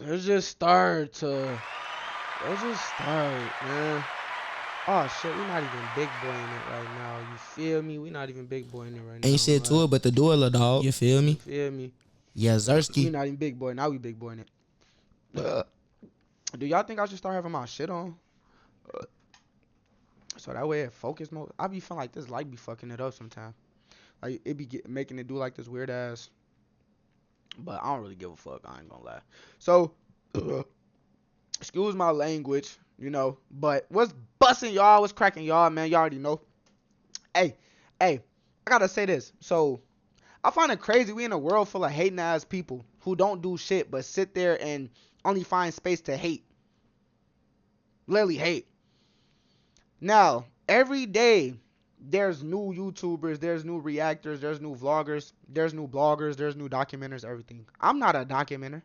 Let's just start to. Let's just start, man. Oh shit, we not even big boy in it right now. You feel me? We not even big boy in it right now. Ain't shit to it but the dueler, dog. You feel You me? feel me? Yeah, We Zersky. not even big boy. Now we big boy in it. Do y'all think I should start having my shit on? So that way it focus mode. I be feeling like this light be fucking it up sometimes. Like it be making it do like this weird ass. But I don't really give a fuck. I ain't gonna lie. So excuse my language, you know. But what's busting y'all? What's cracking y'all, man? Y'all already know. Hey, I gotta say this. So I find it crazy. We in a world full of hating ass people who don't do shit but sit there and only find space to hate. Literally hate. Now, every day there's new YouTubers, there's new reactors, there's new vloggers, there's new bloggers, there's new documenters, everything. I'm not a documenter.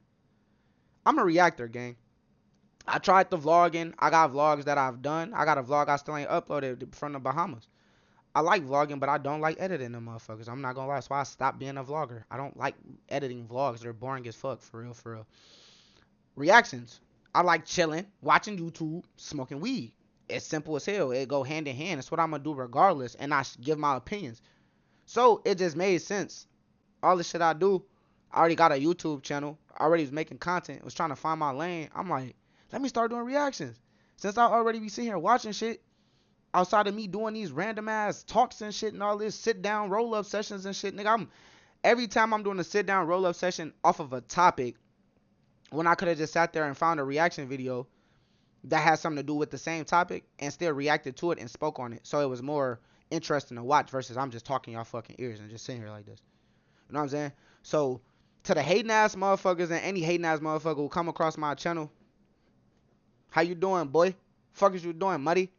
I'm a reactor, gang. I tried the vlogging. I got vlogs that I've done. I got a vlog I still ain't uploaded from the Bahamas. I like vlogging, but I don't like editing them motherfuckers. I'm not gonna lie. That's why I stopped being a vlogger. I don't like editing vlogs. They're boring as fuck, for real, for real. Reactions. I like chilling, watching YouTube, smoking weed. It's simple as hell. It go hand in hand. It's what I'm gonna do regardless, and I give my opinions. So it just made sense. All the shit I do, I already got a YouTube channel. I already was making content. Was trying to find my lane. I'm like, let me start doing reactions. Since I already be sitting here watching shit, outside of me doing these random ass talks and shit and all this sit down roll up sessions and shit, nigga, every time I'm doing a sit down roll up session off of a topic, when I could have just sat there and found a reaction video that has something to do with the same topic and still reacted to it and spoke on it. So it was more interesting to watch versus I'm just talking y'all fucking ears and just sitting here like this. You know what I'm saying? So to the hating ass motherfuckers and any hating ass motherfucker who come across my channel, how you doing, boy? Fuck is you doing, muddy?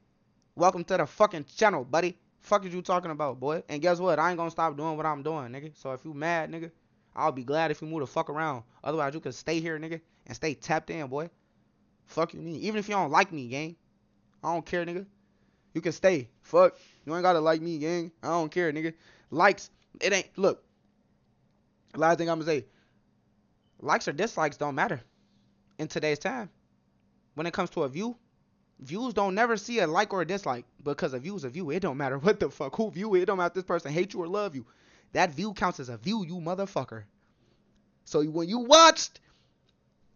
Welcome to the fucking channel, buddy. Fuck is you talking about, boy? And guess what? I ain't gonna stop doing what I'm doing, nigga. So if you mad, nigga, I'll be glad if you move the fuck around. Otherwise, you can stay here, nigga, and stay tapped in, boy. Fuck you mean? Even if you don't like me, gang. I don't care, nigga. You can stay. Fuck. You ain't gotta like me, gang. I don't care, nigga. Likes, it ain't. Look. Last thing I'm gonna say. Likes or dislikes don't matter in today's time. When it comes to a view, views don't never see a like or a dislike, because a view is a view. It don't matter what the fuck who view it. It don't matter if this person hate you or love you. That view counts as a view, you motherfucker. So when you watched,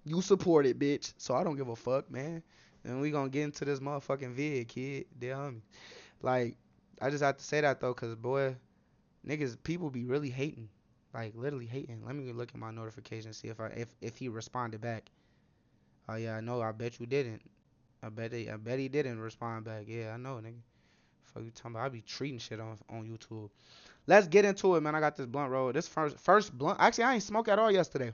you support it, bitch. So I don't give a fuck, man. And we gonna get into this motherfucking vid, kid. Damn. Like, I just have to say that though, cause boy, niggas, people be really hating. Like literally hating. Let me look at my notifications, see if he responded back. Oh yeah, I know. I bet you didn't. I bet he didn't respond back. Yeah, I know, nigga. Fuck you talking about? I be treating shit on YouTube. Let's get into it, man. I got this blunt roll. This first blunt. Actually, I ain't smoked at all yesterday.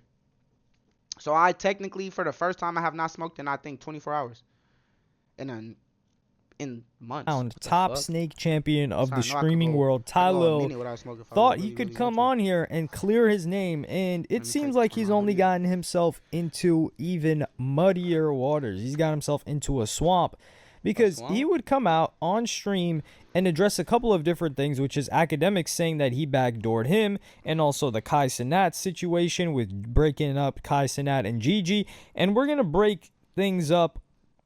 So I technically, for the first time, I have not smoked in I think 24 hours. In months. Top snake champion of the streaming world, I Tylil, thought he could come on here and clear his name, and it seems like he's only gotten himself into even muddier waters. He's got himself into a swamp, because he would come out on stream and address a couple of different things, which is Akademiks saying that he backdoored him, and also the Kai Cenat situation with breaking up Kai Cenat and Gigi. And we're going to break things up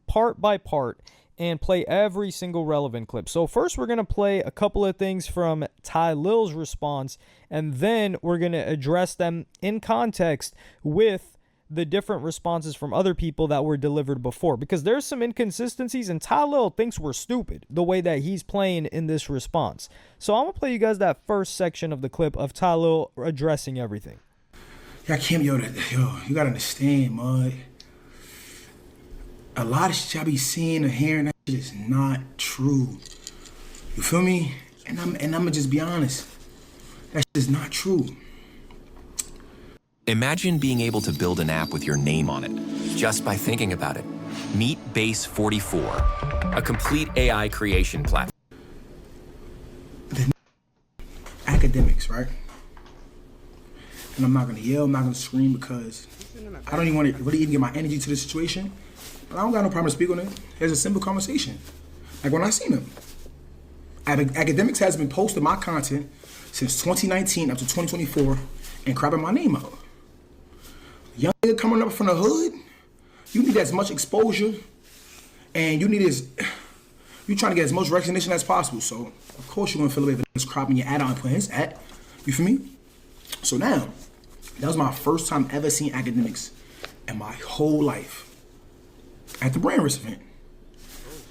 part by part and play every single relevant clip. So first we're going to play a couple of things from Tylil's response, and then we're going to address them in context with the different responses from other people that were delivered before, because there's some inconsistencies and Tylil thinks we're stupid the way that he's playing in this response. So I'm going to play you guys that first section of the clip of Tylil addressing everything. Yeah, Kim, yo, you got to understand, mud. A lot of shit I be seeing or hearing, that shit is not true. You feel me? And I'm gonna just be honest. That shit is not true. Imagine being able to build an app with your name on it, just by thinking about it. Meet Base 44, a complete AI creation platform. The Akademiks, right? And I'm not gonna yell, I'm not gonna scream, because I don't even want to really even get my energy to the situation. But I don't got no problem speaking on it. It's a simple conversation. Like when I seen him. Akademiks has been posting my content since 2019 up to 2024 and crapping my name out. Young nigga coming up from the hood, you need as much exposure, and you trying to get as much recognition as possible. So of course you're gonna feel away if it's cropping your ad out and putting his ad. You feel me? So now, that was my first time ever seeing Akademiks in my whole life at the Brain Risk event.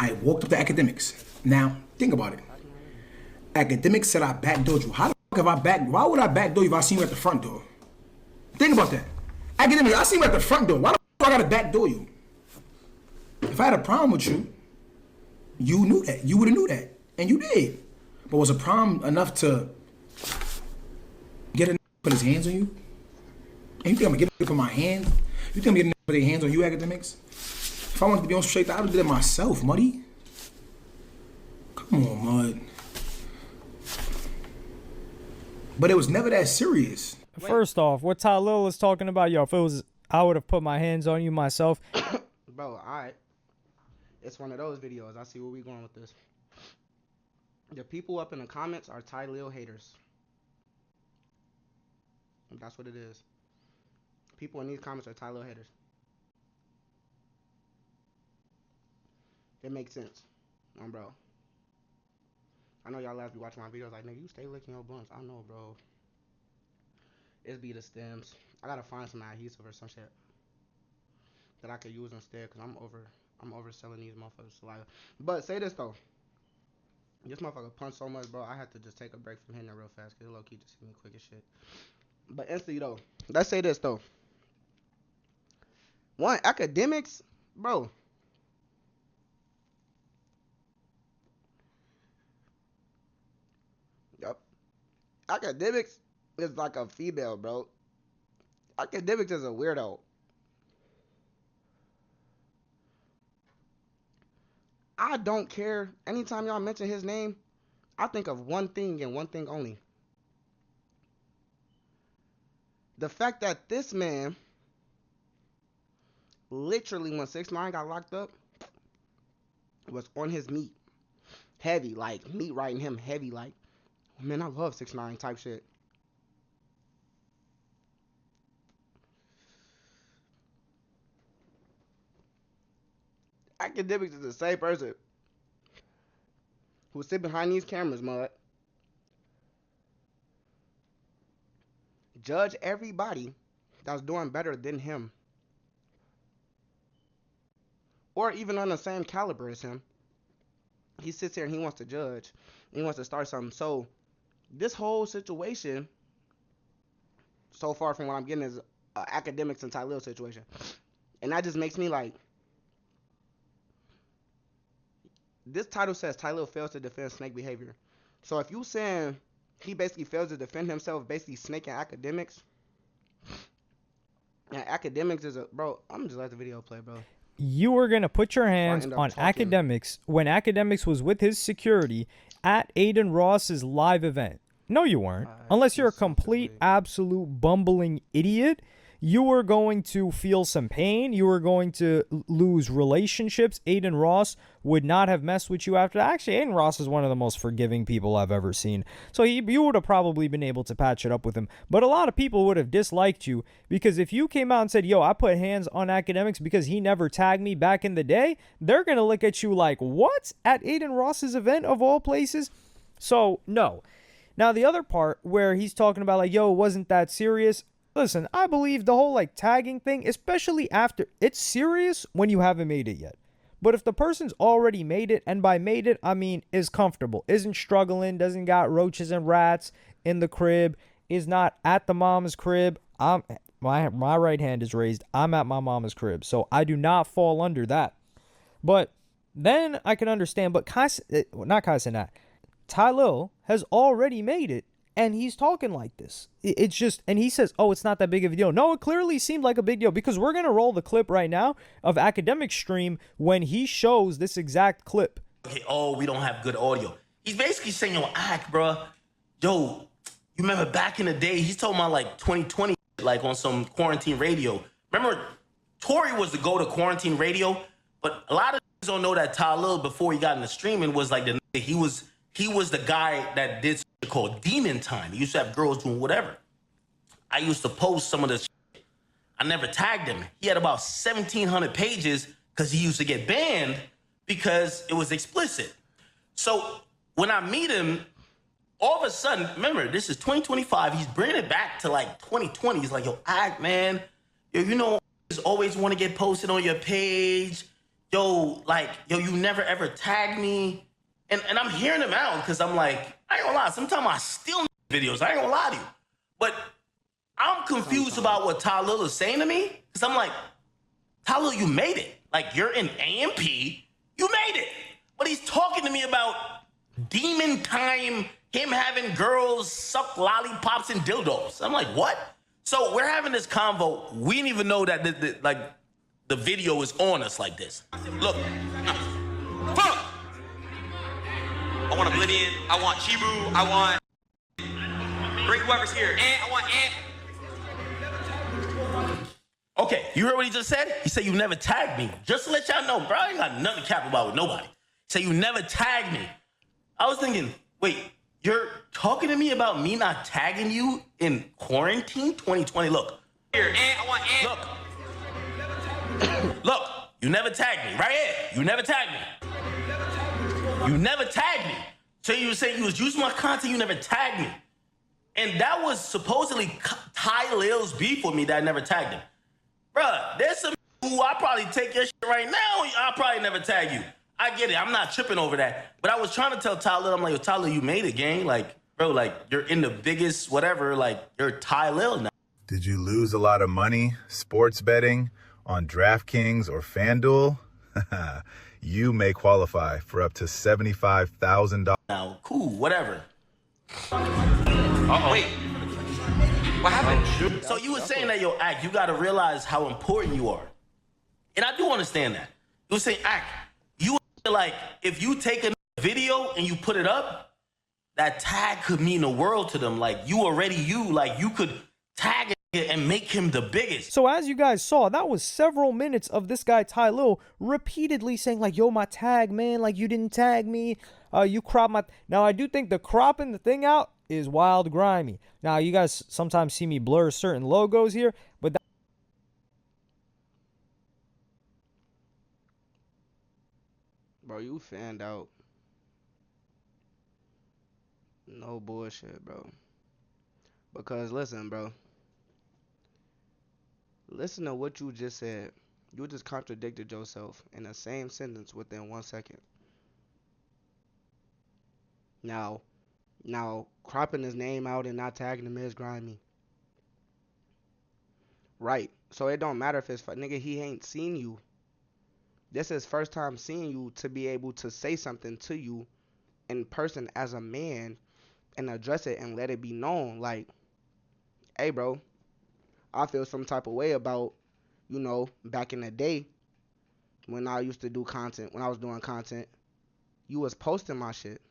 I walked up to Akademiks. Now, think about it. Akademiks said I backdoored you. How the fuck have why would I backdoor you if I seen you at the front door? Think about that. Akademiks, I seen you at the front door. Why the fuck I gotta backdoor you? If I had a problem with you, you knew that. You would've knew that. And you did. But was a problem enough to get a put his hands on you? And you think I'm gonna get it put my hand? You think I'm gonna put their hands on you, Akademiks? If I wanted to be on straight, I would've did it myself, Muddy. Come on, Mud. But it was never that serious. First off, what Tylil is talking about, yo, if it was, I would have put my hands on you myself. Bro, alright. It's one of those videos. I see where we going with this. The people up in the comments are Tylil haters. That's what it is. People in these comments are Tylil haters. It makes sense. Bro. I know y'all last be watching my videos like, nigga, you stay licking your blunts. I know, bro. It's be the stems. I gotta find some adhesive or some shit that I could use instead, because I'm overselling these motherfuckers saliva. But say this though. This motherfucker punched so much, bro. I had to just take a break from hitting it real fast, because low-key just hit me quick as shit. But instantly though, let's say this though. One, Akademiks, bro. Yup. Akademiks is like a female, bro. Akademiks is a weirdo. I don't care. Anytime y'all mention his name, I think of one thing and one thing only. The fact that this man, literally when 6ix9ine got locked up, was on his meat. Heavy, like meat riding him heavy, like, man, I love 6ix9ine type shit. Akademiks is the same person who sit behind these cameras, mud. Judge everybody that's doing better than him. Or even on the same caliber as him. He sits here and he wants to judge. He wants to start something. So, this whole situation, so far from what I'm getting, is Akademiks and Tylil situation. And that just makes me like, this title says Tylil fails to defend snake behavior. So if you saying he basically fails to defend himself, basically snaking Akademiks, and Akademiks is a, bro, I'm just let the video play, bro. You were going to put your hands on Akademiks when Akademiks was with his security at Aiden Ross's live event. No, you weren't. Unless you're a complete, absolute bumbling idiot. You were going to feel some pain. You were going to lose relationships. Aiden Ross would not have messed with you after that. Actually, Aiden Ross is one of the most forgiving people I've ever seen. So you would have probably been able to patch it up with him. But a lot of people would have disliked you, because if you came out and said, yo, I put hands on Akademiks because he never tagged me back in the day, they're going to look at you like, what? At Aiden Ross's event of all places? So, no. Now, the other part where he's talking about like, yo, it wasn't that serious. Listen, I believe the whole like tagging thing, especially after, it's serious when you haven't made it yet. But if the person's already made it, and by made it, I mean is comfortable, isn't struggling, doesn't got roaches and rats in the crib, is not at the mama's crib, my right hand is raised, I'm at my mama's crib. So I do not fall under that. But then I can understand, but Tylil has already made it. And he's talking like this. It's just, and he says, oh, it's not that big of a deal. No, it clearly seemed like a big deal, because we're going to roll the clip right now of Akademiks stream when he shows this exact clip. Okay, oh, we don't have good audio. He's basically saying, yo, bruh. Yo, you remember back in the day, he's talking about like 2020, like on some quarantine radio. Remember, Tory was the go to quarantine radio, but a lot of people don't know that Tylil, before he got into streaming, was like he was the guy that did something called demon time. He used to have girls doing whatever. I used to post some of this shit. I never tagged him. He had about 1,700 pages because he used to get banned because it was explicit. So when I meet him, all of a sudden, remember, this is 2025. He's bringing it back to like 2020. He's like, yo, act, man. Yo, you know, you always want to get posted on your page. Yo, like, yo, you never ever tag me. And I'm hearing him out because I'm like, I ain't gonna lie. Sometimes I steal videos. I ain't gonna lie to you. But I'm confused about what Tylil is saying to me because I'm like, Tylil, you made it. Like, you're in AMP. You made it. But he's talking to me about demon time, him having girls suck lollipops and dildos. I'm like, what? So we're having this convo. We didn't even know that the video is on us like this. Look. Fuck. I want Oblivion. I want Chibu. I want... Bring whoever's here. And I want Ant. Okay, you heard what he just said? He said you never tagged me. Just to let y'all know, bro, I ain't got nothing to cap about with nobody. He said you never tagged me. I was thinking, wait, you're talking to me about me not tagging you in quarantine 2020? Look. Here, Ant, I want Ant. Look, you never tagged me. Right here. You never tagged me. You never tagged me. So you were saying you was using my content, you never tagged me. And that was supposedly Tylil's beef with me that I never tagged him. Bruh, there's some who I probably take your shit right now, I'll probably never tag you. I get it, I'm not tripping over that. But I was trying to tell Tylil, I'm like, yo, Tylil, you made it, gang. Like, bro, like, you're in the biggest whatever, like, you're Tylil now. Did you lose a lot of money sports betting on DraftKings or FanDuel? You may qualify for up to $75,000. Now, cool, whatever. Uh-oh. Wait. What happened? So you were saying that, yo, Act, you got to realize how important you are. And I do understand that. You were saying, Act, you like, if you take a video and you put it up, that tag could mean the world to them. Like, you already you. Like, you could tag it and make him the biggest. So as you guys saw, that was several minutes of this guy Tylil repeatedly saying like, yo, my tag, man, like, you didn't tag me. You crop my... Now, I do think the cropping the thing out is wild grimy. Now, you guys sometimes see me blur certain logos here, but bro, you fanned out. No bullshit, bro. Because listen, bro. Listen to what you just said. You just contradicted yourself in the same sentence within 1 second. Now, cropping his name out and not tagging him is grimy. Right. So it don't matter if it's... Nigga, he ain't seen you. This is first time seeing you to be able to say something to you in person as a man and address it and let it be known. Like, hey, bro, I feel some type of way about, you know, back in the day when I used to do content, when I was doing content, you was posting my shit.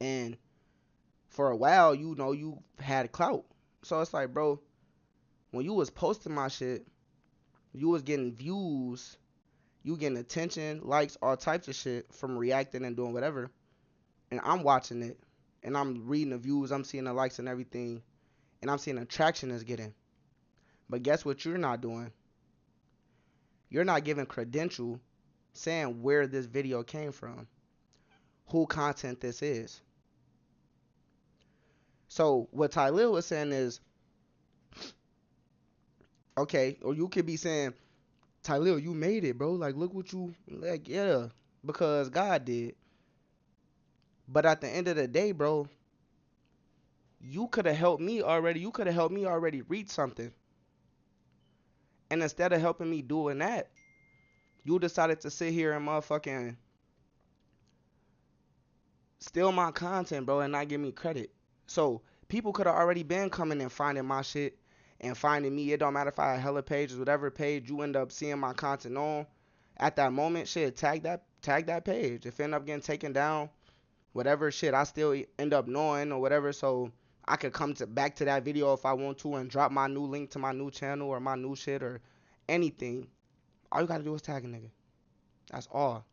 And for a while, you know, you had clout. So it's like, bro, when you was posting my shit, you was getting views, you getting attention, likes, all types of shit from reacting and doing whatever. And I'm watching it, and I'm reading the views, I'm seeing the likes and everything, and I'm seeing the traction it's getting. But guess what you're not doing? You're not giving credential saying where this video came from, who content this is. So what Tylil was saying is, okay, or you could be saying, Tylil, you made it, bro. Like, look what you, like, yeah, because God did. But at the end of the day, bro, you could have helped me already. You could have helped me already reach something. And instead of helping me doing that, you decided to sit here and motherfucking steal my content, bro, and not give me credit. So people could have already been coming and finding my shit and finding me. It don't matter if I had hella pages, whatever page you end up seeing my content on at that moment, shit, tag that page. If it end up getting taken down, whatever shit, I still end up knowing or whatever, so I could come back to that video if I want to and drop my new link to my new channel or my new shit or anything. All you gotta do is tag a nigga. That's all.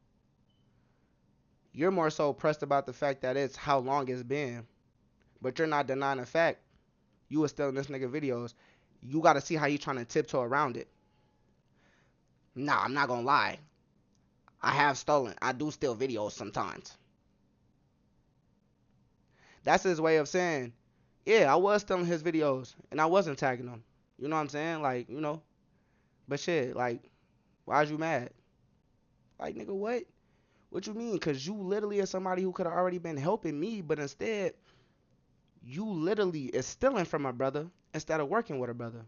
You're more so pressed about the fact that it's how long it's been, but you're not denying the fact you was stealing this nigga videos. you gotta see how you trying to tiptoe around it. Nah, I'm not gonna lie. I do steal videos sometimes. That's his way of saying, yeah, I was stealing his videos and I wasn't tagging them. You know what I'm saying? Like, you know. But shit, like, why's you mad? Like, nigga, what? What you mean? Cause you literally is somebody who could have already been helping me, but instead, you literally is stealing from a brother instead of working with a brother.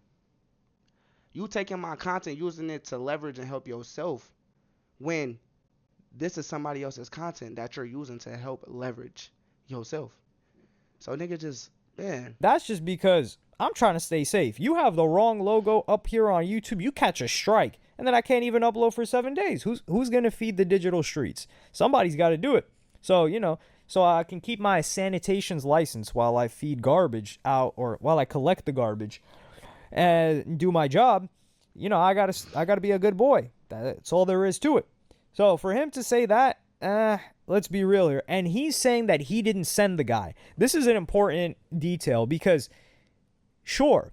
You taking my content, using it to leverage and help yourself, when this is somebody else's content that you're using to help leverage yourself. So nigga, just, man. That's just because I'm trying to stay safe. You have the wrong logo up here on YouTube, you catch a strike, and then I can't even upload for 7 days. Who's gonna feed the digital streets? Somebody's got to do it. So, you know, so I can keep my sanitation's license while I feed garbage out, or while I collect the garbage and do my job. You know, I gotta be a good boy. That's all there is to it. So for him to say that, let's be real here. And he's saying that he didn't send the guy. This is an important detail because, sure,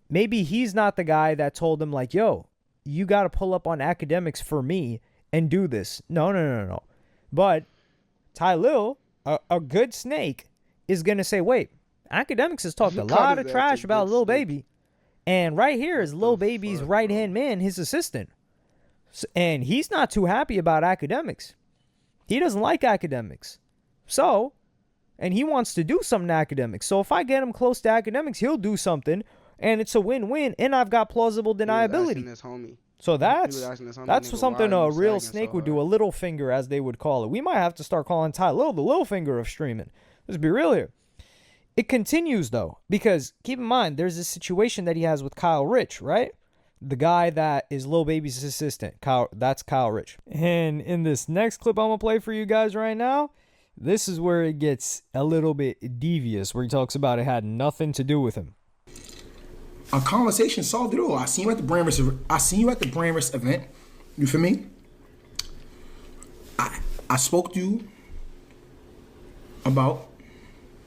maybe he's not the guy that told him, like, yo, you got to pull up on Akademiks for me and do this. No. But Tylil, a good snake, is going to say, wait, Akademiks has talked a lot of trash about Lil Baby. And right here is Lil Baby's right-hand man, his assistant. And he's not too happy about Akademiks. He doesn't like Akademiks. So, and he wants to do something to Akademiks. So if I get him close to Akademiks, he'll do something, and it's a win-win, and I've got plausible deniability. So that's something a real snake would do, a little finger, as they would call it. We might have to start calling Tylil the little finger of streaming. Let's be real here. It continues, though, because keep in mind, there's a situation that he has with Kyle Rich, right? The guy that is Lil Baby's assistant. That's Kyle Rich. And in this next clip I'm going to play for you guys right now, this is where it gets a little bit devious, where he talks about it had nothing to do with him. A conversation solved it all. I seen you at the Brandrest event. You feel me? I spoke to you about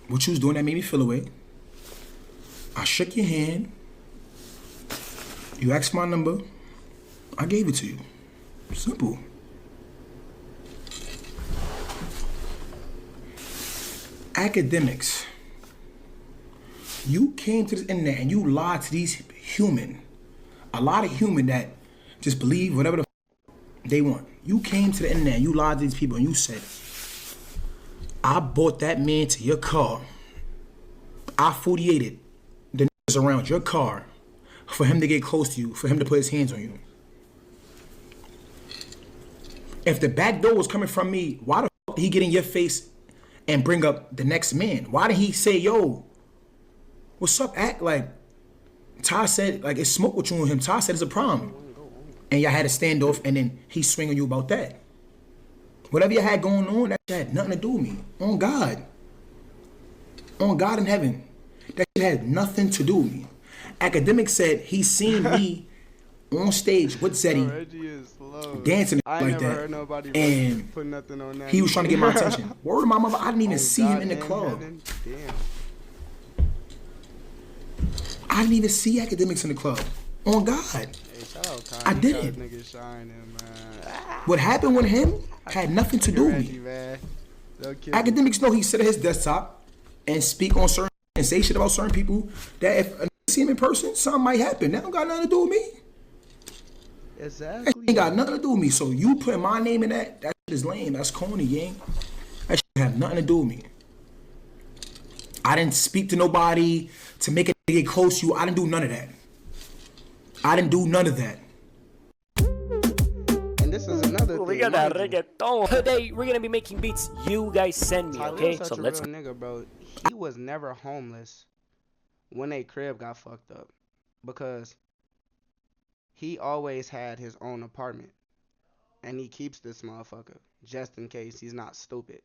what you was doing that made me feel away. I shook your hand. You asked my number. I gave it to you. Simple. Akademiks. You came to this internet and you lied to these a lot of human that just believe whatever the they want. You came to the internet and you lied to these people and you said, I bought that man to your car. I 48'd the niggas around your car for him to get close to you, for him to put his hands on you. If the back door was coming from me, why the fuck did he get in your face and bring up the next man? Why did he say, yo, what's up, Act? Like, Ty said, like, it's smoke with you and him. Ty said it's a problem. And y'all had a standoff, and then he's swinging you about that. Whatever you had going on, that shit had nothing to do with me. On God. On God in heaven. That shit had nothing to do with me. Akademiks said he seen me on stage with Zeddy dancing like that. And put nothing on that. He was trying to get my attention. Word to my mother, I didn't even see him in the club. Damn. I didn't even see Akademiks in the club. On God. Hey, shout out, Kyle. I didn't. What happened with him had nothing to do with me. Akademiks know he sit at his desktop and speak on certain and say shit about certain people that if I see him in person, something might happen. That don't got nothing to do with me. Exactly. That ain't got nothing to do with me. So you putting my name in that shit is lame. That's corny, gang. That shit have nothing to do with me. I didn't speak to nobody to make it get close to you. I didn't do none of that. I didn't do none of that. And this is another thing. We got that reggaeton. Today we're gonna be making beats you guys send me, okay? So let's real nigga, bro. He was never homeless when a crib got fucked up, because he always had his own apartment, and he keeps this motherfucker just in case he's not stupid.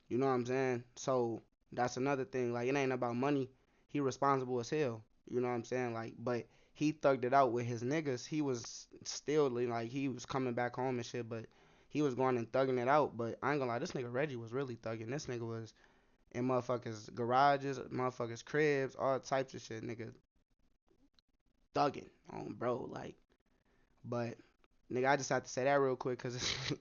You know what I'm saying? So that's another thing. Like, it ain't about money. He responsible as hell. You know what I'm saying? Like, but he thugged it out with his niggas. He was still like, he was coming back home and shit, but he was going and thugging it out. But I ain't gonna lie, this nigga Reggie was really thugging. This nigga was in motherfuckers' garages, motherfuckers' cribs, all types of shit, nigga. thugging on bro, like. But nigga, I just have to say that real quick because it's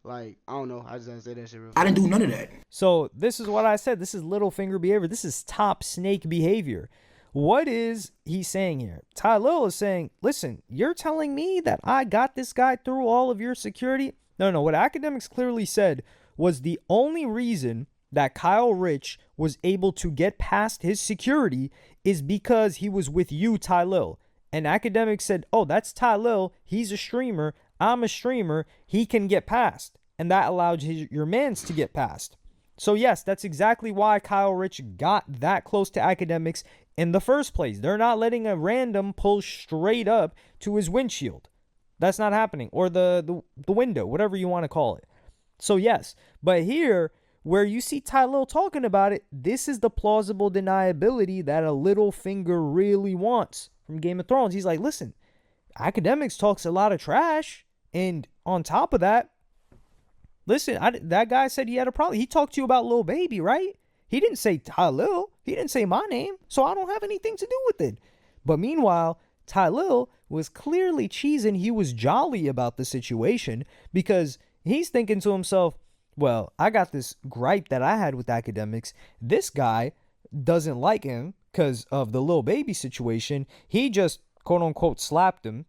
like I don't know. I just have to say that shit real quick. I didn't do none of that. So this is what I said. This is little finger behavior. This is top snake behavior. What is he saying here? Tylil is saying, listen, you're telling me that I got this guy through all of your security? No. What Akademiks clearly said was the only reason that Kyle Rich was able to get past his security is because he was with you, Tylil. And Akademiks said, oh, that's Tylil. He's a streamer. I'm a streamer. He can get past. And that allowed your mans to get past. So, yes, that's exactly why Kyle Rich got that close to Akademiks in the first place. They're not letting a random pull straight up to his windshield. That's not happening. Or the window, whatever you want to call it. So, yes. But here, where you see Tylil talking about it, this is the plausible deniability that a little finger really wants from Game of Thrones. He's like, listen, Akademiks talks a lot of trash. And on top of that, listen, that guy said he had a problem. He talked to you about Lil Baby, right? He didn't say Tylil. He didn't say my name. So I don't have anything to do with it. But meanwhile, Tylil was clearly cheesing. He was jolly about the situation because he's thinking to himself, well, I got this gripe that I had with Akademiks. This guy doesn't like him because of the Lil Baby situation. He just, quote unquote, slapped him.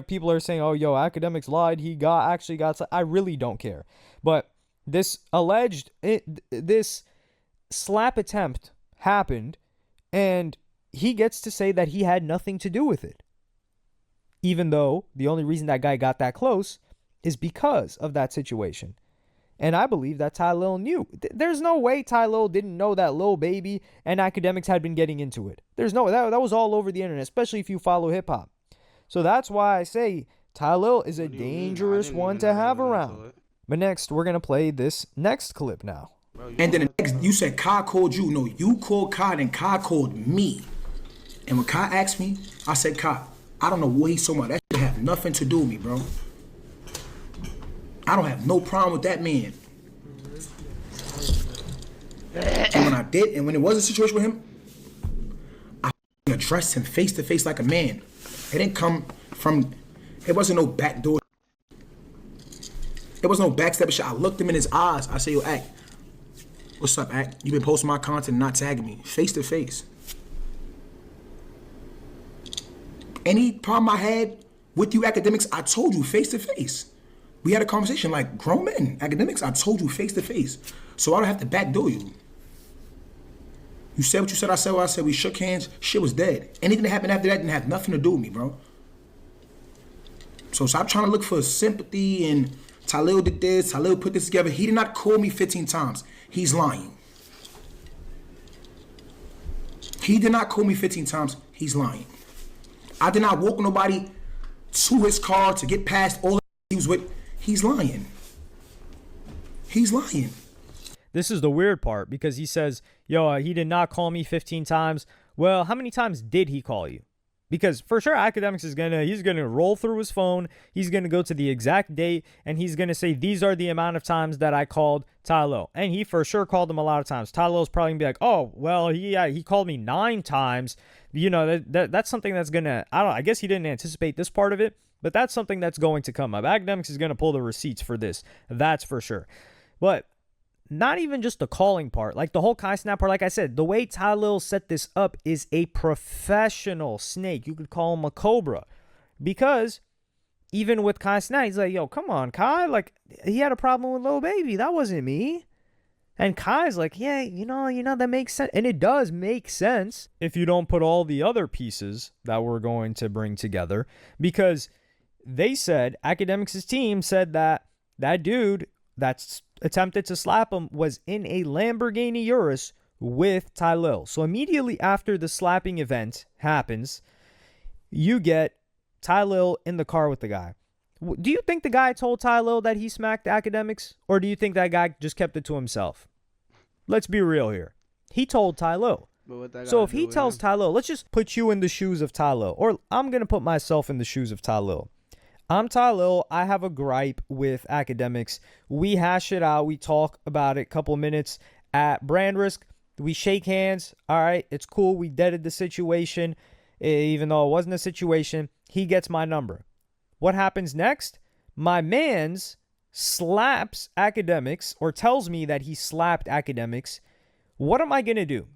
People are saying, oh, yo, Akademiks lied. He actually got slapped. I really don't care. But this this slap attempt happened, and he gets to say that he had nothing to do with it. Even though the only reason that guy got that close is because of that situation. And I believe that Tylil knew. There's no way Tylil didn't know that Lil Baby and Akademiks had been getting into it. There's no, that was all over the internet, especially if you follow hip-hop. So that's why I say Tylil is a dangerous one to have around. But next, we're going to play this next clip now. And then the next, you said Kai called you. No, you called Kai and Kai called me. And when Kai asked me, I said, Kai, I don't know what he's talking about. That shit have nothing to do with me, bro. I don't have no problem with that man. And when I did, and when it was a situation with him, I addressed him face to face like a man. It didn't come from, it wasn't no backdoor. It wasn't no backstep shit. I looked him in his eyes. I said, yo, Act, what's up, Act? You been posting my content and not tagging me. Face to face. Any problem I had with you, Akademiks, I told you face to face. We had a conversation like grown men. Akademiks, I told you face to face. So I don't have to backdoor you. You said what you said, I said what I said. We shook hands. Shit was dead. Anything that happened after that didn't have nothing to do with me, bro. So stop trying to look for sympathy and Tylil did this, Tylil put this together. He did not call me 15 times. He's lying. He did not call me 15 times. He's lying. I did not walk nobody to his car to get past all he was with. He's lying. He's lying. This is the weird part because he says, yo, he did not call me 15 times. Well, how many times did he call you? Because for sure, Akademiks is he's gonna roll through his phone. He's gonna go to the exact date and he's gonna say, these are the amount of times that I called Tylil. And he for sure called him a lot of times. Tylil's probably gonna be like, oh, well, he called me 9 times. You know, that's something that's gonna, I guess he didn't anticipate this part of it, but that's something that's going to come up. Akademiks is gonna pull the receipts for this. That's for sure. But not even just the calling part, like the whole Kai Snap part, like I said, the way Tylil set this up is a professional snake. You could call him a cobra. Because even with Kai Snap, he's like, yo, come on, Kai. Like, he had a problem with Lil Baby. That wasn't me. And Kai's like, yeah, you know, that makes sense. And it does make sense if you don't put all the other pieces that we're going to bring together. Because they said, Akademiks' team said that dude that's attempted to slap him was in a Lamborghini Urus with Tylil. So immediately after the slapping event happens, you get Tylil in the car with the guy. Do you think the guy told Tylil that he smacked Akademiks? Or do you think that guy just kept it to himself? Let's be real here. He told Tylil. So if he tells Tylil, let's just put you in the shoes of Tylil. Or I'm going to put myself in the shoes of Tylil. I'm Tylil. I have a gripe with Akademiks. We hash it out. We talk about it a couple of minutes at Brand Risk. We shake hands. All right, it's cool. We deaded the situation. even though it wasn't a situation. He gets my number. What happens next? My man's slaps Akademiks, or tells me that he slapped Akademiks. What am I going to do?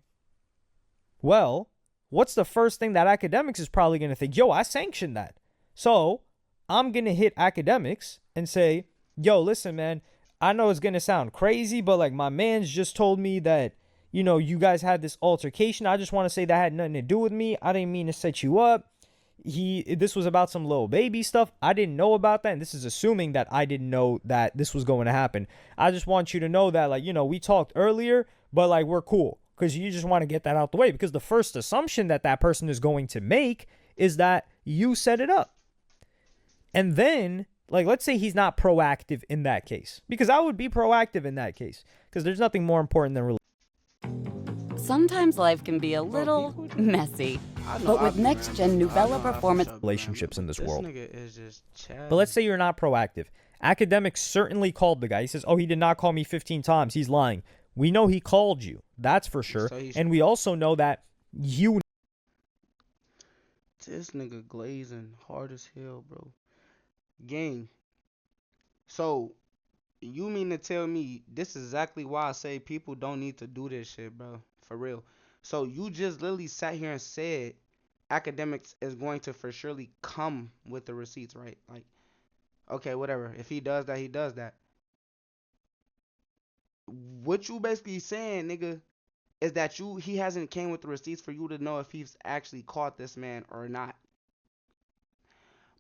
Well, what's the first thing that Akademiks is probably going to think? Yo, I sanctioned that. So I'm going to hit Akademiks and say, yo, listen, man, I know it's going to sound crazy, but like my man's just told me that, you know, you guys had this altercation. I just want to say that had nothing to do with me. I didn't mean to set you up. This was about some little baby stuff. I didn't know about that. And this is assuming that I didn't know that this was going to happen. I just want you to know that, like, you know, we talked earlier, but like, we're cool. Because you just want to get that out the way. Because the first assumption that that person is going to make is that you set it up. And then, like, let's say he's not proactive in that case. Because I would be proactive in that case. Because there's nothing more important than Sometimes life can be a little messy. But with next-gen Nuvella Performance relationships in this world. Is just But let's say you're not proactive. Akademiks certainly called the guy. He says, oh, he did not call me 15 times. He's lying. We know he called you. That's for sure. And we also know that you... This nigga glazing hard as hell, bro. Gang. So, you mean to tell me this is exactly why I say people don't need to do this shit, bro? For real. So, you just literally sat here and said Akademiks is going to for surely come with the receipts, right? Like, okay, whatever. If he does that, he does that. What you basically saying, nigga, is that he hasn't came with the receipts for you to know if he's actually caught this man or not.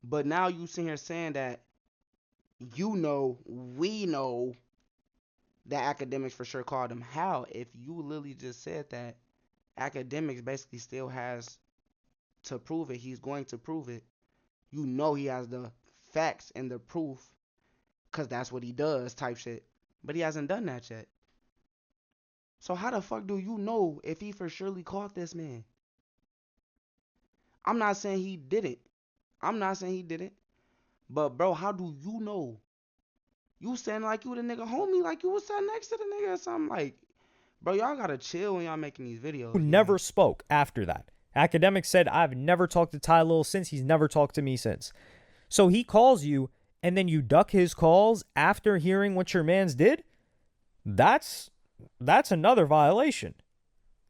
But now you sitting here saying that we know that Akademiks for sure called him. How? If you literally just said that Akademiks basically still has to prove it. He's going to prove it. You know he has the facts and the proof because that's what he does type shit. But he hasn't done that yet. So how the fuck do you know if he for surely caught this man? I'm not saying he didn't. But bro, how do you know? You saying like you the nigga homie, like you was sitting next to the nigga or something. Like, bro, y'all gotta chill when y'all making these videos. Who never spoke after that. Akademiks said, I've never talked to Tylil since. He's never talked to me since. So he calls you, and then you duck his calls after hearing what your mans did? That's another violation.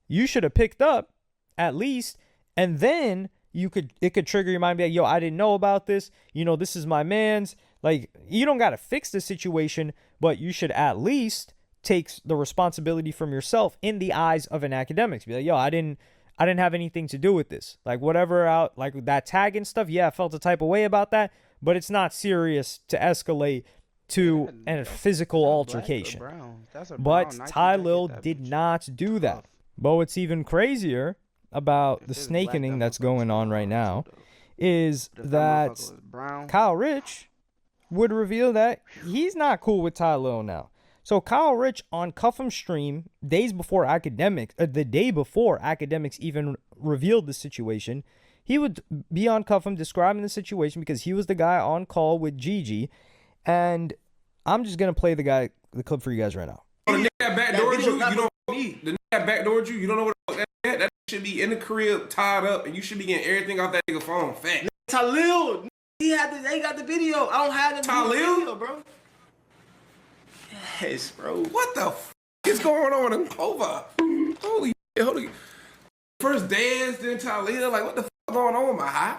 You should have picked up at least, and then it could trigger your mind, be like, yo, I didn't know about this. You know, this is my man's. Like, you don't got to fix the situation, but you should at least take the responsibility from yourself in the eyes of an Akademiks. Be like, yo, I didn't have anything to do with this. Like, whatever out, like that tag and stuff, yeah, I felt a type of way about that, but it's not serious to escalate to a physical altercation. But Tylil did not do that. But what's even crazier about the snakening that's going on right now is that Kyle Rich would reveal that he's not cool with Tylil now. So Kyle Rich on Cuffham's stream days before Akademiks, the day before Akademiks even revealed the situation, he would be on Cuffham describing the situation because he was the guy on call with Gigi, and I'm just gonna play the clip for you guys right now. The nigga that backdoored you, you don't need. The nigga that backdoored you, you don't know what the fuck that is. That should be in the crib, tied up, and you should be getting everything off that nigga phone. Fact. Tylil, they got the video. I don't have the video, bro. Yes, bro. What the fuck is going on in Clover? Holy. First dance, then Tylil. Like, what the fuck going on with my high?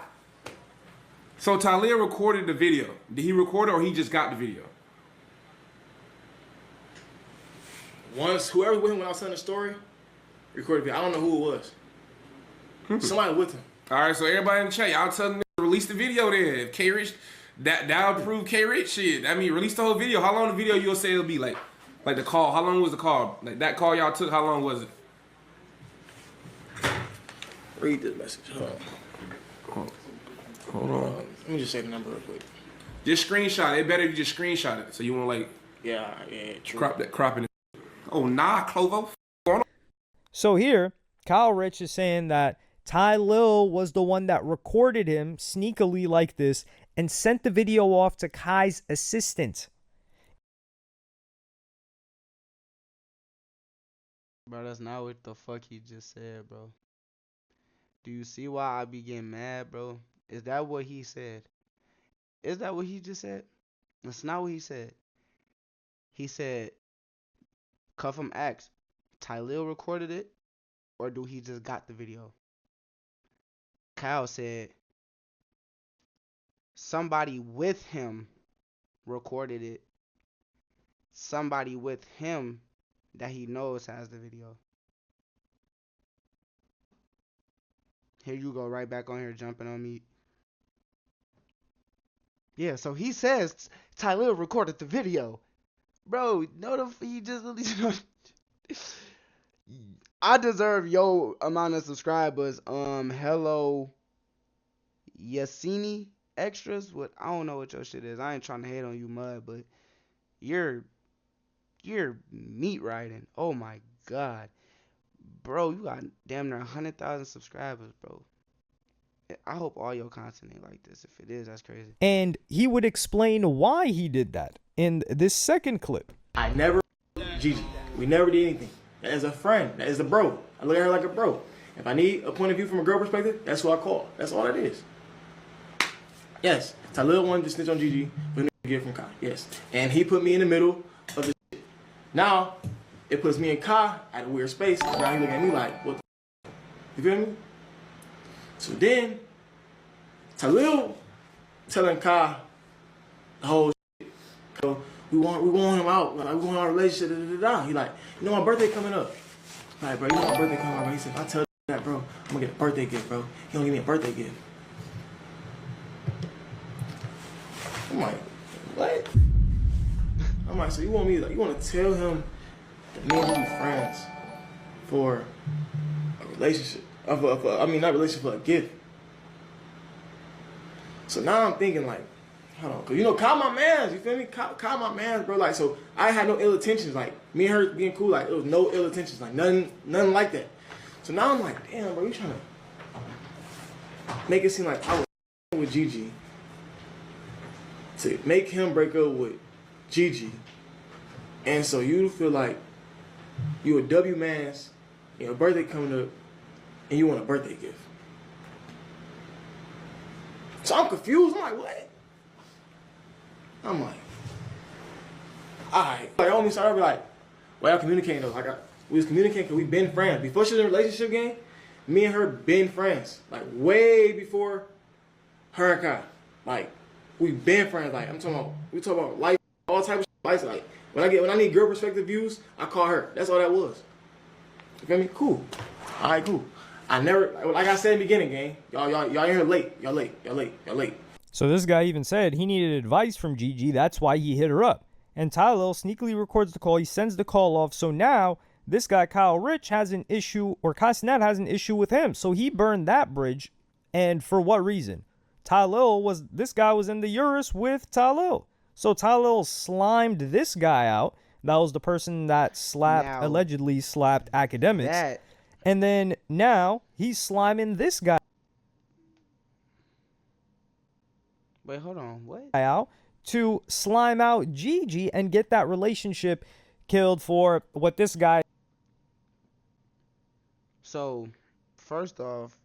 So Tylil recorded the video. Did he record it or he just got the video? Once, whoever with him when I was telling the story, recorded video. I don't know who it was. Somebody with him. All right, so everybody in the chat, y'all tell them to release the video then. If K-Rich, that'll prove K-Rich shit. I mean, release the whole video. How long the video you'll say it'll be? Like the call. How long was the call? Like that call y'all took, how long was it? Read this message. Hold on. Let me just say the number real quick. Just screenshot it. It better if you just screenshot it. So you won't like true. cropping it. Oh, nah, Clovo. So here, Kyle Rich is saying that Tylil was the one that recorded him sneakily like this and sent the video off to Kai's assistant. Bro, that's not what the fuck he just said, bro. Do you see why I be getting mad, bro? Is that what he said? Is that what he just said? That's not what he said. He said, Cuffham asked, Tylil recorded it, or do he just got the video? Kyle said, somebody with him recorded it. Somebody with him that he knows has the video. Here you go, right back on here jumping on me. Yeah, so he says Tylil recorded the video. Bro, he just I deserve your amount of subscribers. Hello Yassini extras. What, I don't know what your shit is. I ain't trying to hate on you, Mud, but you're meat riding. Oh my god. Bro, you got damn near 100,000 subscribers, bro. I hope all your content ain't like this. If it is, that's crazy. And he would explain why he did that in this second clip. I never Gigi. We never did anything. That is a friend. That is a bro. I look at her like a bro. If I need a point of view from a girl perspective, that's who I call. That's all that is. Yes, Tylil wanted to snitch on Gigi, but he get from Kai. Yes, and he put me in the middle of the shit. Now it puts me and Kai at a weird space. Now he look at me like, what the you feel me? So then Tylil telling Kai the whole shit. So we want him out. Like, we want our relationship. Da, da, da, da. He like, you know my birthday coming up. Like, bro, you know my birthday coming up. He said, if I tell that, bro, I'm gonna get a birthday gift, bro. He don't give me a birthday gift. I'm like, what? I'm like, so you want me, like, you want to tell him that me and him be friends for a relationship? I mean, not relationship, for a gift. So now I'm thinking, like, hold on, because, you know, Kyle my mans, you feel me? Kyle my mans, bro. Like, so I had no ill intentions. Like, me and her being cool, like, it was no ill intentions. Like, nothing like that. So now I'm like, damn, bro, you trying to make it seem like I was with Gigi to make him break up with Gigi. And so you feel like you a W man's, your birthday coming up, and you want a birthday gift. So I'm confused. I'm like, what? I'm like, alright. Like, I only started like, why y'all communicating though? Like, we was communicating because we been friends. Before she was in a relationship game, me and her been friends. Like, way before her and Kai. Like, we been friends. Like, we talk about life, all type of shit. Like, when I need girl perspective views, I call her. That's all that was. You feel me? Cool. Alright, cool. I never, like I said in the beginning, gang, y'all in here late. Y'all late. So this guy even said he needed advice from Gigi. That's why he hit her up. And Tylil sneakily records the call. He sends the call off. So now this guy, Kyle Rich, has an issue, or Kai Cenat has an issue with him. So he burned that bridge. And for what reason? This guy was in the Urus with Tylil. So Tylil slimed this guy out. That was the person that allegedly slapped Akademiks. And then now he's sliming this guy Wait, hold on. What? out to slime out Gigi and get that relationship killed for what this guy. So, first off,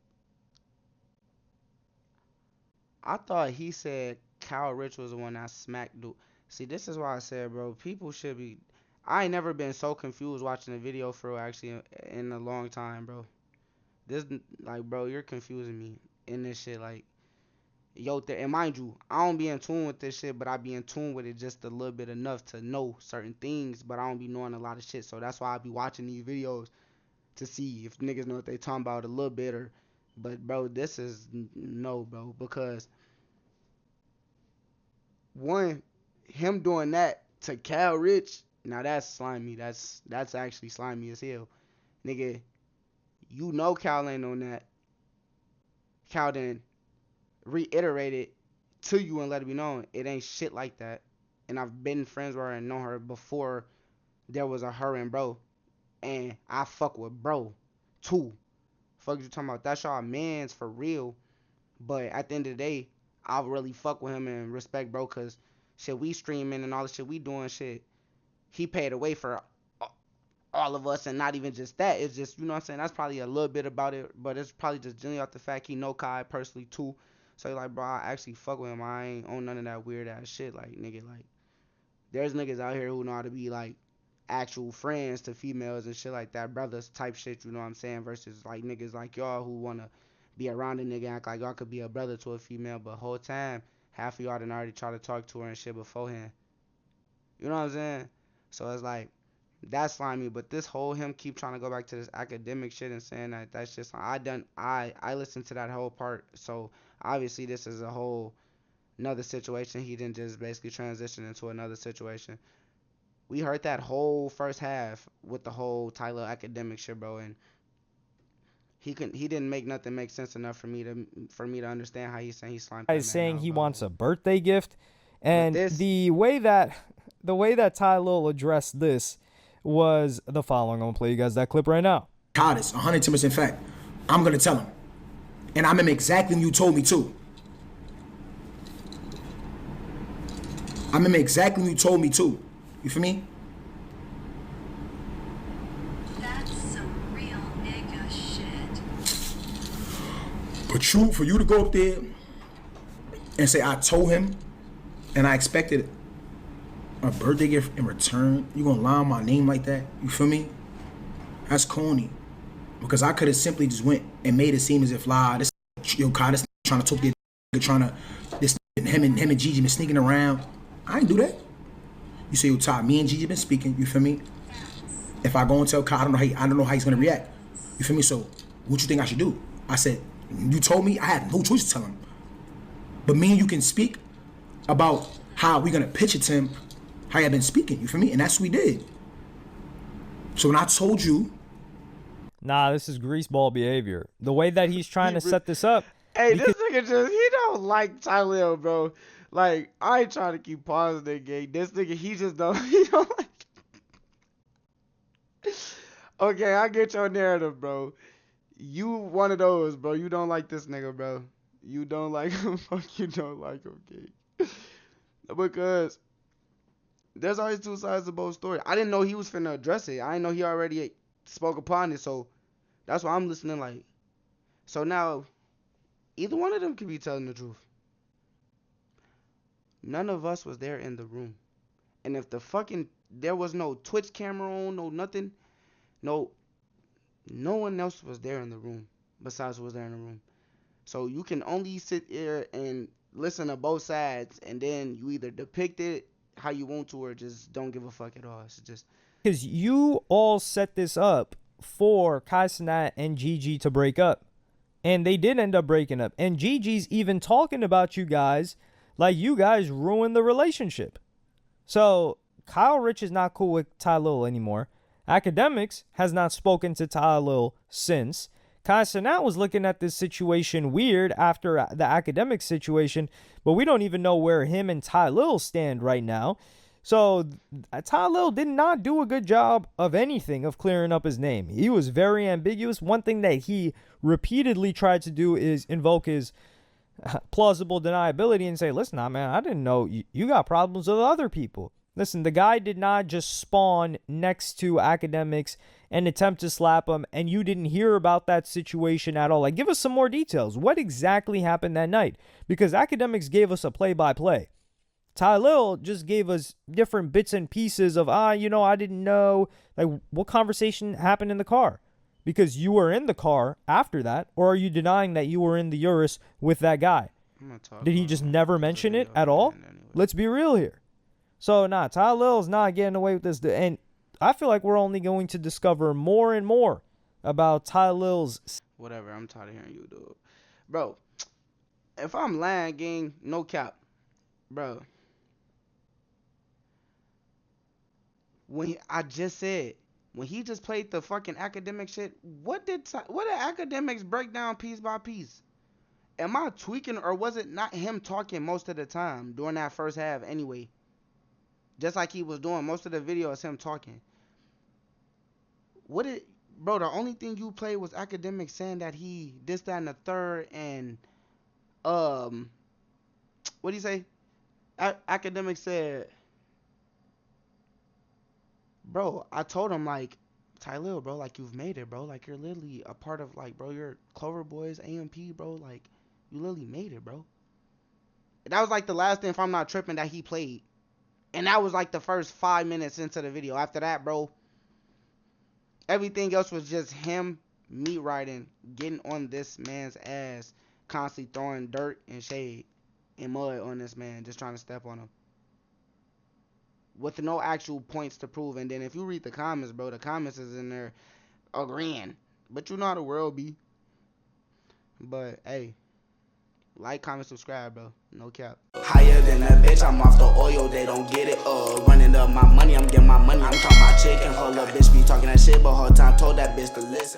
I thought he said Kyle Rich was the one that smacked dude. See, this is why I said, bro, people should be. I ain't never been so confused watching a video for actually in a long time, bro. This, like, bro, you're confusing me in this shit, like. Yo, and mind you, I don't be in tune with this shit, but I be in tune with it just a little bit enough to know certain things, but I don't be knowing a lot of shit. So that's why I be watching these videos to see if niggas know what they talking about a little bit. But bro, this is no, bro, because one, him doing that to Cal Rich, now that's slimy. That's actually slimy as hell, nigga. You know Cal ain't on that. Cal didn't reiterate it to you and let it be known it ain't shit like that. And I've been friends with her and known her before there was a her and bro, and I fuck with bro too. Fuck you talking about? That's y'all mans for real. But at the end of the day, I really fuck with him and respect bro, cause shit we streaming and all the shit we doing shit. He paid away for all of us, and not even just that. It's just, you know what I'm saying, that's probably a little bit about it, but it's probably just generally off the fact he know Kai personally too. So like, bro, I actually fuck with him. I ain't on none of that weird ass shit. Like, nigga, like, there's niggas out here who know how to be like actual friends to females and shit like that, brothers type shit, you know what I'm saying, versus like niggas like y'all who wanna be around a nigga, act like y'all could be a brother to a female, but whole time half of y'all done already try to talk to her and shit beforehand. You know what I'm saying? So it's like, that's slimy, but this whole him keep trying to go back to this academic shit and saying that that's just, I listened to that whole part, so obviously this is a whole another situation. He didn't just basically transition into another situation. We heard that whole first half with the whole Tylil academic shit, bro, and he didn't make nothing make sense enough for me to understand how he's saying he slimed that man He's saying out, he bro. wants a birthday gift, and the way that Tylil addressed this was the following. I'm gonna play you guys that clip right now. Hottest, 110% fact. I'm gonna tell him, and I'm him exactly when you told me to. I'm him exactly when you told me to. You feel me? That's some real nigga shit. But for you to go up there and say I told him, and I expected a birthday gift in return, you gonna lie on my name like that? You feel me? That's corny. Because I could have simply just went and made it seem as if this Kai, this trying to talk to him and Gigi been sneaking around. I ain't do that. You say, Ty, me and Gigi been speaking, you feel me? If I go and tell Kai, I don't know how he's gonna react. You feel me? So what you think I should do? I said, you told me, I had no choice to tell him. But me and you can speak about how we gonna pitch it to him, how you been speaking, you feel me? And that's what we did. So when I told you, nah, this is greaseball behavior. The way that he's trying to set this up. Hey, this nigga he don't like Tylil, bro. Like, I ain't trying to keep pausing that game. This nigga, he don't like. Okay, I get your narrative, bro. You one of those, bro. You don't like this nigga, bro. You don't like him. Fuck, you don't like him, King. Because there's always two sides to both stories. I didn't know he was finna address it. I didn't know he already spoke upon it, so that's why I'm listening like. So now, either one of them could be telling the truth. None of us was there in the room. And if there was no Twitch camera on, no nothing, no one else was there in the room besides who was there in the room. So you can only sit here and listen to both sides, and then you either depict it how you want to or just don't give a fuck at all. It's just because you all set this up for Kai Cenat and Gigi to break up, and they did end up breaking up. And Gigi's even talking about you guys like you guys ruined the relationship. So Kyle Rich is not cool with Tylil anymore. Akademiks has not spoken to Tylil since. Kai Cenat was looking at this situation weird after the Akademiks situation, but we don't even know where him and Tylil stand right now. So Tylil did not do a good job of anything of clearing up his name. He was very ambiguous. One thing that he repeatedly tried to do is invoke his plausible deniability and say, listen, man, I didn't know you got problems with other people. Listen, the guy did not just spawn next to Akademiks and attempt to slap him, and you didn't hear about that situation at all. Like, give us some more details. What exactly happened that night? Because Akademiks gave us a play-by-play. Tylil just gave us different bits and pieces of, I didn't know. Like, what conversation happened in the car? Because you were in the car after that, or are you denying that you were in the Urus with that guy? Did he just never mention it at all? Let's be real here. So, Tylil's not getting away with this. And I feel like we're only going to discover more and more about Tylil's... Whatever, I'm tired of hearing you, dude. Bro, if I'm lying, gang, no cap. Bro. I just said, when he just played the fucking academic shit, what did Akademiks break down piece by piece? Am I tweaking, or was it not him talking most of the time during that first half anyway? Just like he was doing most of the video is him talking. Bro, the only thing you played was Akademiks saying that he this, that, and the third, and what do you say? Akademiks said, bro, I told him, like, Tylil, bro, like you've made it, bro. Like you're literally a part of, like, bro, you're Clover Boys, AMP, bro. Like you literally made it, bro. That was like the last thing, if I'm not tripping, that he played. And that was like the first 5 minutes into the video. After that, bro, everything else was just him meat riding, getting on this man's ass, constantly throwing dirt and shade and mud on this man, just trying to step on him. With no actual points to prove. And then if you read the comments, bro, the comments is in there agreeing. But you know how the world be. But, hey, like, comment, subscribe, bro. No cap. Higher than a bitch, I'm off the oil, they don't get it. Running up my money, I'm getting my money. I'm talking about chicken, her little bitch be talking that shit, but her time told that bitch to listen.